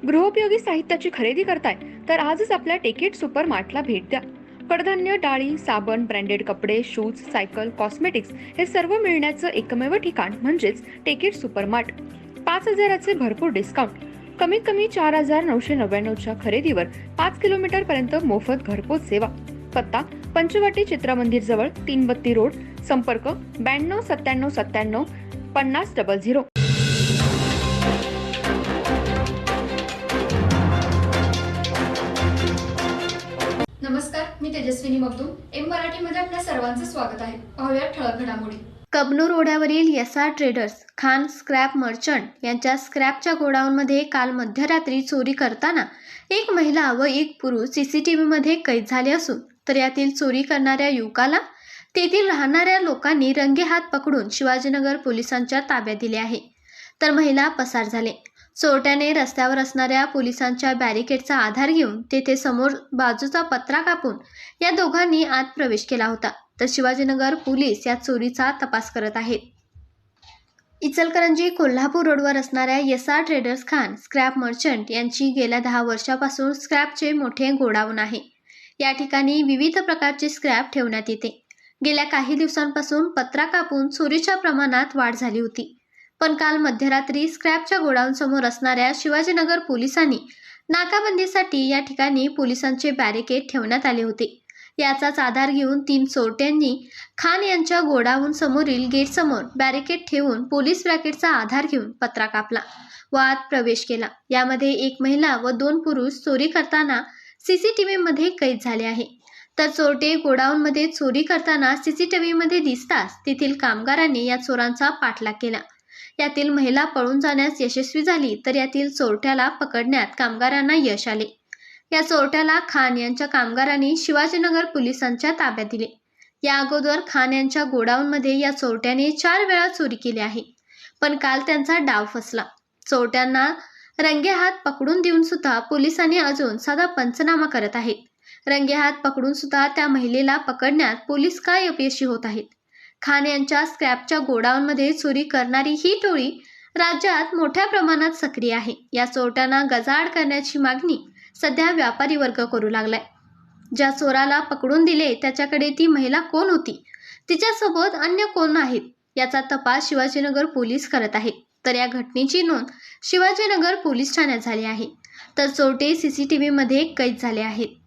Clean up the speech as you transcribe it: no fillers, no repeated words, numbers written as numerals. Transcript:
गृहोपयोगी साहित्याची खरेदी करताय तर आजच आपल्या टेकेट सुपर मार्टला भेट द्या. कडधान्य, डाळी, साबण, ब्रँडेड कपडे, शूज, सायकल, कॉस्मेटिक्स हे सर्व मिळण्याचं एकमेव ठिकाण म्हणजेच टेकेट सुपर मार्ट. 5,000चे भरपूर डिस्काउंट. कमीत कमी 4,999च्या खरेदीवर 5 किलोमीटर पर्यंत मोफत घरपोच सेवा. पत्ता पंचवटी चित्रमंदिर जवळ, 332 रोड. संपर्क 92 97 97 5000. नमस्कार, मी तेजस्विनी मगदूम. एम मराठीमध्ये आपल्या सर्वांचं स्वागत आहे. पाहूया ठळक घडामोडी. कबनूर ओढ्यावरील SR traders Khan scrap merchant यांच्या स्क्रॅपच्या गोडाऊनमध्ये काल मध्यरात्री चोरी करताना एक महिला व एक पुरुष सीसीटीव्हीमध्ये कैद झाले असून तर यातील चोरी करणाऱ्या युवकाला तेथील राहणाऱ्या लोकांनी रंगेहात पकडून शिवाजीनगर पोलिसांच्या ताब्यात दिले आहे, तर महिला पसार झाले. चोरट्याने रस्त्यावर असणाऱ्या पोलिसांच्या बॅरिकेडचा आधार घेऊन तेथे समोर बाजूचा पत्रा कापून या दोघांनी आत प्रवेश केला होता, तर शिवाजीनगर पोलीस या चोरीचा तपास करत आहेत. इचलकरंजी कोल्हापूर रोडवर असणाऱ्या SR traders Khan scrap merchant यांची गेल्या 10 वर्षापासून स्क्रॅपचे मोठे गोडाऊन आहे. या ठिकाणी विविध प्रकारचे स्क्रॅप ठेवण्यात येते. गेल्या काही दिवसांपासून पत्रा कापून चोरीच्या प्रमाणात वाढ झाली होती, पण काल मध्यरात्री स्क्रॅपच्या गोडाऊन समोर असणाऱ्या शिवाजीनगर पोलिसांनी नाकाबंदीसाठी या ठिकाणी पोलिसांचे बॅरिकेड ठेवण्यात आले होते. याचाच आधार घेऊन 3 चोरट्यांनी खान यांच्या गोडाऊन समोरील गेट समोर बॅरिकेड ठेवून पोलीस ब्रॅकेटचा आधार घेऊन पत्रा कापला व आत प्रवेश केला. यामध्ये एक महिला व 2 पुरुष चोरी करताना सीसीटीव्हीमध्ये कैद झाले आहे, तर चोरटे गोडाऊनमध्ये चोरी करताना सीसीटीव्हीमध्ये दिसताच तेथील कामगारांनी या चोरांचा पाठलाग केला. यातील महिला पळून जाण्यास यशस्वी झाली, तर यातील चोरट्याला पकडण्यात कामगारांना यश आले. या चोरट्याला खान यांच्या कामगारांनी शिवाजीनगर पोलिसांच्या ताब्यात दिले. या अगोदर खान यांच्या गोडाऊनमध्ये या चोरट्याने 4 वेळा चोरी केली आहे, पण काल त्यांचा डाव फसला. चोरट्यांना रंगेहात पकडून देऊन सुद्धा पोलिसांनी अजून साधा पंचनामा करत आहेत. रंगेहात पकडून सुद्धा त्या महिलेला पकडण्यात पोलीस काय अपयशी होत आहेत. खान यांच्या स्क्रॅपच्या गोडाऊनमध्ये चोरी करणारी ही टोळी राज्यात मोठ्या प्रमाणात सक्रिय आहे. या चोरट्यांना गजाआड करण्याची मागणी सध्या व्यापारी वर्ग करू लागलाय. ज्या चोराला पकडून दिले त्याच्याकडे ती महिला कोण होती, तिच्यासोबत अन्य कोण आहेत, याचा तपास शिवाजीनगर पोलीस करत आहेत. तर या घटनेची नोंद शिवाजीनगर पोलीस ठाण्यात झाली आहे, तर चोरटे सीसीटीव्हीमध्ये कैद झाले आहेत.